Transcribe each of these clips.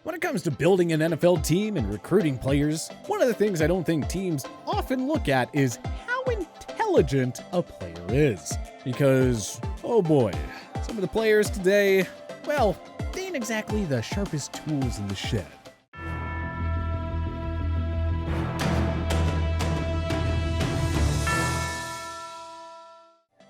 When it comes to building an NFL team and recruiting players, one of the things I don't think teams often look at is how intelligent a player is. Because, oh boy, some of the players today, well, they ain't exactly the sharpest tools in the shed.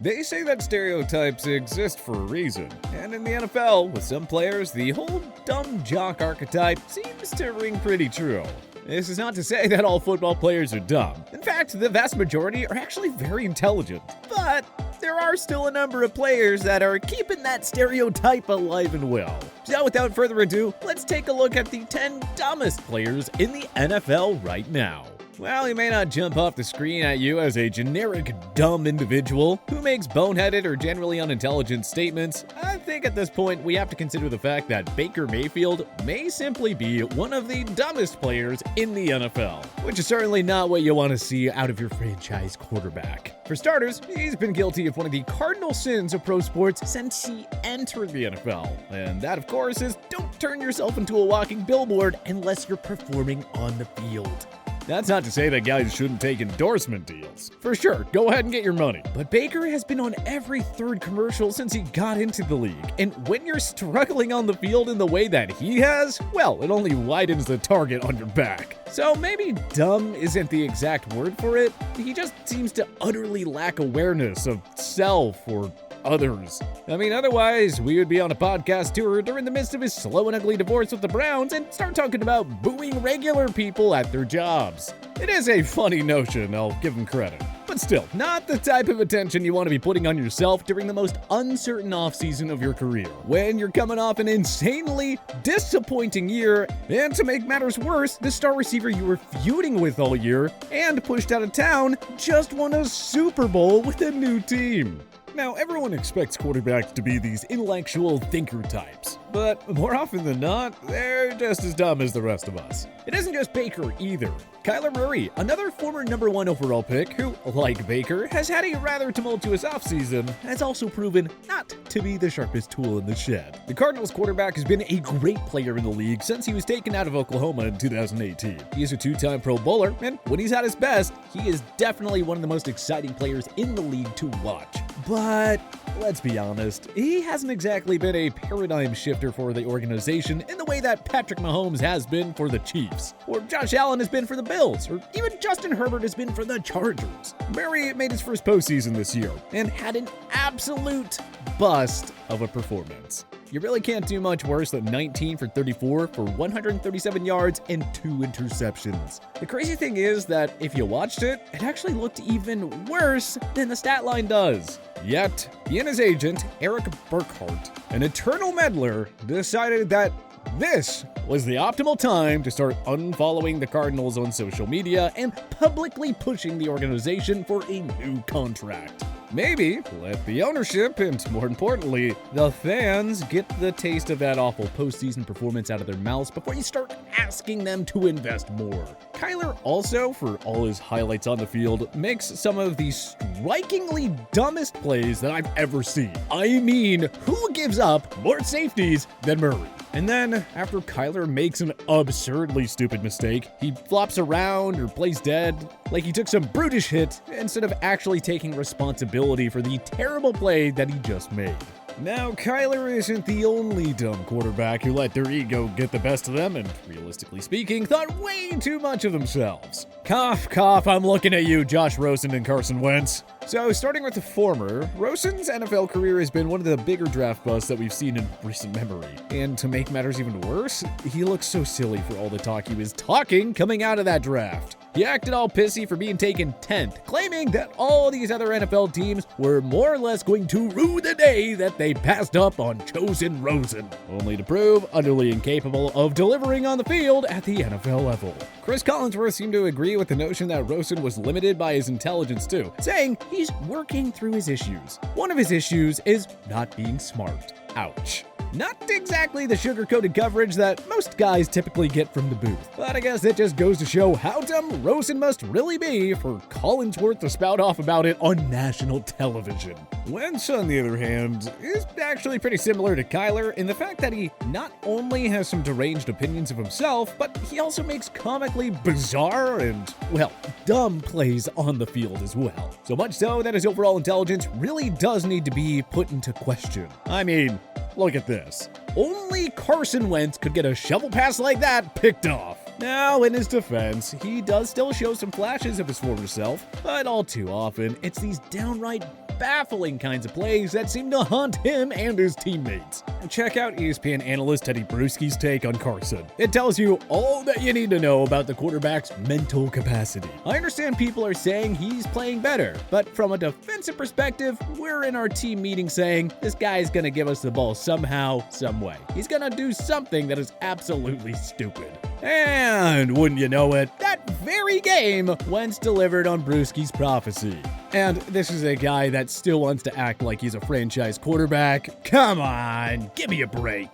They say that stereotypes exist for a reason, and in the NFL, with some players, the whole dumb jock archetype seems to ring pretty true. This is not to say that all football players are dumb. In fact, the vast majority are actually very intelligent. But there are still a number of players that are keeping that stereotype alive and well. So without further ado, let's take a look at the 10 dumbest players in the NFL right now. While he may not jump off the screen at you as a generic dumb individual who makes boneheaded or generally unintelligent statements, I think at this point we have to consider the fact that Baker Mayfield may simply be one of the dumbest players in the NFL, which is certainly not what you want to see out of your franchise quarterback. For starters, he's been guilty of one of the cardinal sins of pro sports since he entered the NFL, and that of course is don't turn yourself into a walking billboard unless you're performing on the field. That's not to say that guys shouldn't take endorsement deals. For sure, go ahead and get your money. But Baker has been on every third commercial since he got into the league. And when you're struggling on the field in the way that he has, well, it only widens the target on your back. So maybe dumb isn't the exact word for it. He just seems to utterly lack awareness of self or others. I mean, otherwise, we would be on a podcast tour during the midst of his slow and ugly divorce with the Browns and start talking about booing regular people at their jobs. It is a funny notion, I'll give him credit. But still, not the type of attention you want to be putting on yourself during the most uncertain offseason of your career, when you're coming off an insanely disappointing year, and to make matters worse, the star receiver you were feuding with all year and pushed out of town just won a Super Bowl with a new team. Now, everyone expects quarterbacks to be these intellectual thinker types, but more often than not, they're just as dumb as the rest of us. It isn't just Baker either. Kyler Murray, another former number 1 overall pick who, like Baker, has had a rather tumultuous offseason, has also proven not to be the sharpest tool in the shed. The Cardinals quarterback has been a great player in the league since he was taken out of Oklahoma in 2018. He is a 2-time Pro Bowler, and when he's at his best, he is definitely one of the most exciting players in the league to watch. But let's be honest, he hasn't exactly been a paradigm shifter for the organization in the way that Patrick Mahomes has been for the Chiefs, or Josh Allen has been for the Bills, or even Justin Herbert has been for the Chargers. Murray made his first postseason this year and had an absolute bust of a performance. You really can't do much worse than 19 for 34 for 137 yards and 2 interceptions. The crazy thing is that if you watched it, it actually looked even worse than the stat line does. Yet, he and his agent, Eric Burkhart, an eternal meddler, decided that this was the optimal time to start unfollowing the Cardinals on social media and publicly pushing the organization for a new contract. Maybe let the ownership and, more importantly, the fans get the taste of that awful postseason performance out of their mouths before you start asking them to invest more. Kyler also, for all his highlights on the field, makes some of the strikingly dumbest plays that I've ever seen. I mean, who gives up more safeties than Murray? And then, after Kyler makes an absurdly stupid mistake, he flops around or plays dead, like he took some brutish hit instead of actually taking responsibility for the terrible play that he just made. Now, Kyler isn't the only dumb quarterback who let their ego get the best of them and, realistically speaking, thought way too much of themselves. Cough, cough, I'm looking at you, Josh Rosen and Carson Wentz. So, starting with the former, Rosen's NFL career has been one of the bigger draft busts that we've seen in recent memory. And to make matters even worse, he looks so silly for all the talk he was talking coming out of that draft. He acted all pissy for being taken 10th, claiming that all these other NFL teams were more or less going to rue the day that they passed up on chosen Rosen, only to prove utterly incapable of delivering on the field at the NFL level. Chris Collinsworth seemed to agree with the notion that Rosen was limited by his intelligence too, saying he's working through his issues. One of his issues is not being smart. Ouch. Not exactly the sugar-coated coverage that most guys typically get from the booth. But I guess it just goes to show how dumb Rosen must really be for Collinsworth to spout off about it on national television. Wentz, on the other hand, is actually pretty similar to Kyler in the fact that he not only has some deranged opinions of himself, but he also makes comically bizarre and, well, dumb plays on the field as well. So much so that his overall intelligence really does need to be put into question. I mean, look at this. Only Carson Wentz could get a shovel pass like that picked off. Now, in his defense, he does still show some flashes of his former self, but all too often, it's these downright baffling kinds of plays that seem to haunt him and his teammates. Check out ESPN analyst Teddy Bruschi's take on Carson. It tells you all that you need to know about the quarterback's mental capacity. I understand people are saying he's playing better, but from a defensive perspective, we're in our team meeting saying this guy's gonna give us the ball somehow, some way. He's gonna do something that is absolutely stupid. And wouldn't you know it, that very game, Wentz delivered on Bruschi's prophecy. And this is a guy that still wants to act like he's a franchise quarterback. Come on, give me a break.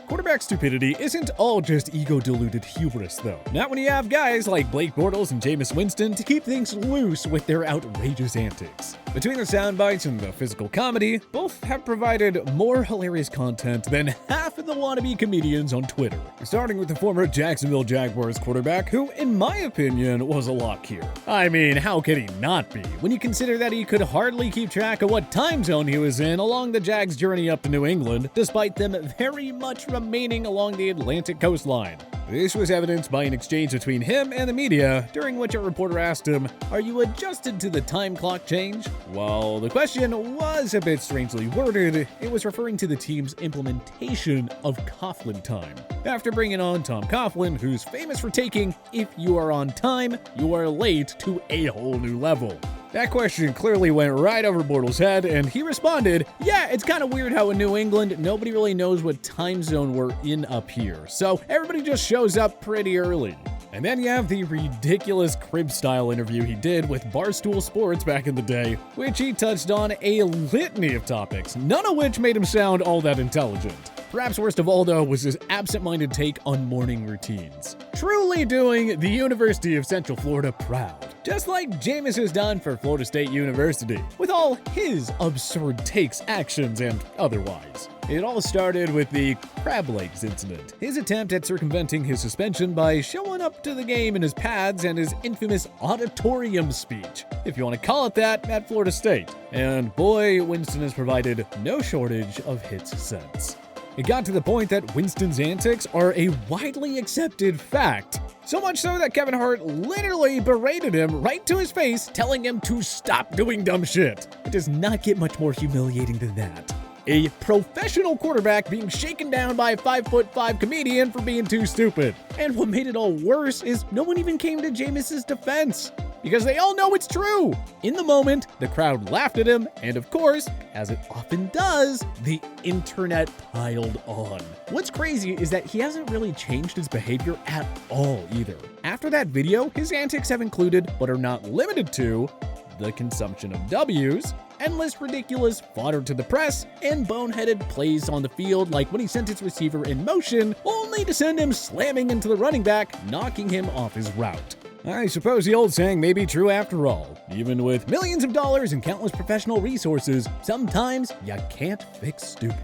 Quarterback stupidity isn't all just ego-deluded hubris, though. Not when you have guys like Blake Bortles and Jameis Winston to keep things loose with their outrageous antics. Between the sound bites and the physical comedy, both have provided more hilarious content than half of the wannabe comedians on Twitter. Starting with the former Jacksonville Jaguars quarterback, who, in my opinion, was a lock here. I mean, how could he not be, when you consider that he could hardly keep track of what time zone he was in along the Jags' journey up to New England, despite them very much remaining along the Atlantic coastline. This was evidenced by an exchange between him and the media, during which a reporter asked him, "Are you adjusted to the time clock change?" While the question was a bit strangely worded, it was referring to the team's implementation of Coughlin time. After bringing on Tom Coughlin, who's famous for taking "if you are on time, you are late" to a whole new level. That question clearly went right over Bortles' head, and he responded, "Yeah, it's kind of weird how in New England, nobody really knows what time zone we're in up here, so everybody just shows up pretty early." And then you have the ridiculous crib-style interview he did with Barstool Sports back in the day, which he touched on a litany of topics, none of which made him sound all that intelligent. Perhaps worst of all, though, was his absent-minded take on morning routines. Truly doing the University of Central Florida proud. Just like Jameis has done for Florida State University, with all his absurd takes, actions, and otherwise. It all started with the crab legs incident, his attempt at circumventing his suspension by showing up to the game in his pads and his infamous auditorium speech, if you want to call it that, at Florida State. And boy, Winston has provided no shortage of hits since. It got to the point that Winston's antics are a widely accepted fact. So much so that Kevin Hart literally berated him right to his face, telling him to stop doing dumb shit. It does not get much more humiliating than that. A professional quarterback being shaken down by a 5'5" comedian for being too stupid. And what made it all worse is no one even came to Jameis's defense, because they all know it's true. In the moment, the crowd laughed at him, and of course, as it often does, the internet piled on. What's crazy is that he hasn't really changed his behavior at all either. After that video, his antics have included, but are not limited to, the consumption of W's, endless ridiculous fodder to the press, and boneheaded plays on the field, like when he sent his receiver in motion, only to send him slamming into the running back, knocking him off his route. I suppose the old saying may be true after all. Even with millions of dollars and countless professional resources, sometimes you can't fix stupid.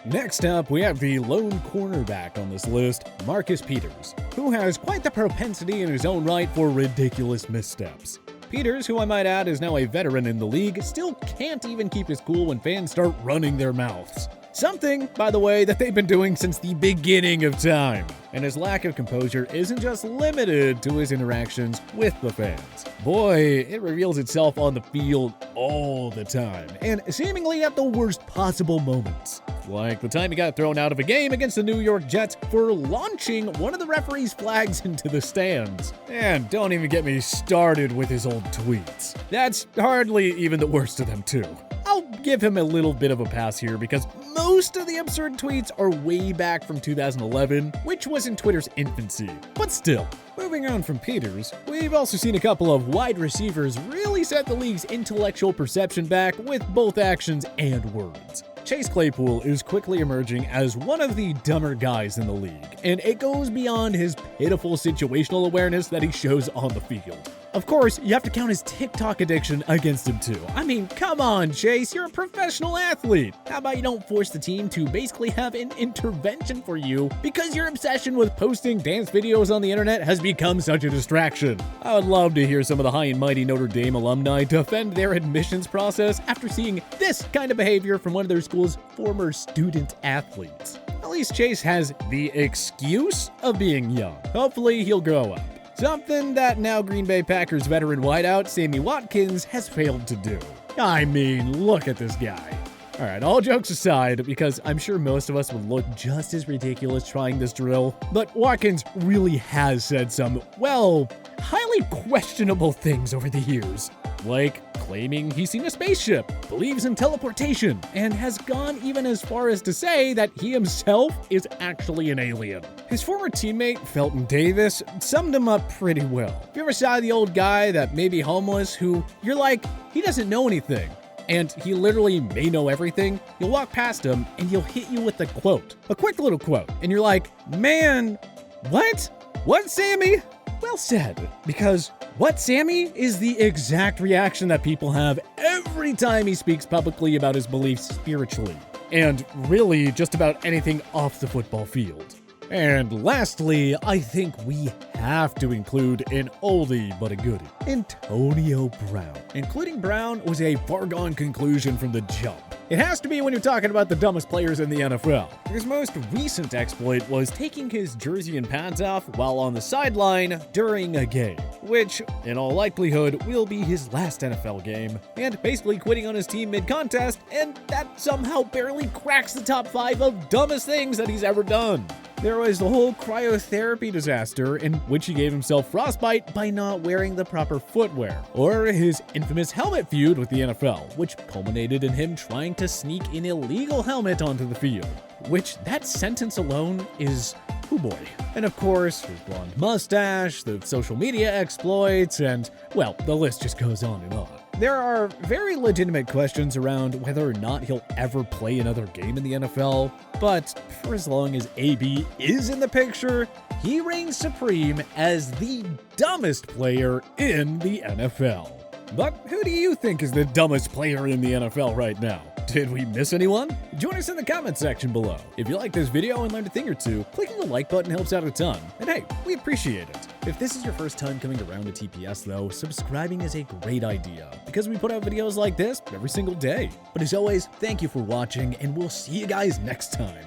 Next up, we have the lone cornerback on this list, Marcus Peters, who has quite the propensity in his own right for ridiculous missteps. Peters, who I might add is now a veteran in the league, still can't even keep his cool when fans start running their mouths. Something, by the way, that they've been doing since the beginning of time. And his lack of composure isn't just limited to his interactions with the fans. Boy, it reveals itself on the field all the time, and seemingly at the worst possible moments. Like the time he got thrown out of a game against the New York Jets for launching one of the referee's flags into the stands. And don't even get me started with his old tweets. That's hardly even the worst of them, too. I'll give him a little bit of a pass here because most of the absurd tweets are way back from 2011, which was in Twitter's infancy. But still, moving on from Peters, we've also seen a couple of wide receivers really set the league's intellectual perception back with both actions and words. Chase Claypool is quickly emerging as one of the dumber guys in the league, and it goes beyond his pitiful situational awareness that he shows on the field. Of course, you have to count his TikTok addiction against him too. I mean, come on, Chase, you're a professional athlete. How about you don't force the team to basically have an intervention for you because your obsession with posting dance videos on the internet has become such a distraction? I would love to hear some of the high and mighty Notre Dame alumni defend their admissions process after seeing this kind of behavior from one of their school's former student athletes. At least Chase has the excuse of being young. Hopefully, he'll grow up. Something that now Green Bay Packers veteran wideout Sammy Watkins has failed to do. I mean, look at this guy. Alright, all jokes aside, because I'm sure most of us would look just as ridiculous trying this drill, but Watkins really has said some, well, highly questionable things over the years. Like claiming he's seen a spaceship, believes in teleportation, and has gone even as far as to say that he himself is actually an alien. His former teammate, Felton Davis, summed him up pretty well. If you ever saw the old guy that may be homeless who you're like, he doesn't know anything, and he literally may know everything, you'll walk past him and he'll hit you with a quote, a quick little quote, and you're like, man, what? What, Sammy? Well said, because what, Sammy, is the exact reaction that people have every time he speaks publicly about his beliefs spiritually, and really just about anything off the football field. And lastly, I think we have to include an oldie but a goodie, Antonio Brown. Including Brown was a foregone conclusion from the jump. It has to be when you're talking about the dumbest players in the NFL. His most recent exploit was taking his jersey and pads off while on the sideline during a game, which, in all likelihood, will be his last NFL game, and basically quitting on his team mid-contest, and that somehow barely cracks the top 5 of dumbest things that he's ever done. There was the whole cryotherapy disaster in which he gave himself frostbite by not wearing the proper footwear, or his infamous helmet feud with the NFL, which culminated in him trying to sneak an illegal helmet onto the field, which that sentence alone is, oh boy. And of course, his blonde mustache, the social media exploits, and, well, the list just goes on and on. There are very legitimate questions around whether or not he'll ever play another game in the NFL, but for as long as AB is in the picture, he reigns supreme as the dumbest player in the NFL. But who do you think is the dumbest player in the NFL right now? Did we miss anyone? Join us in the comment section below. If you like this video and learned a thing or two, clicking the like button helps out a ton. And hey, we appreciate it. If this is your first time coming around to TPS though, subscribing is a great idea because we put out videos like this every single day. But as always, thank you for watching and we'll see you guys next time.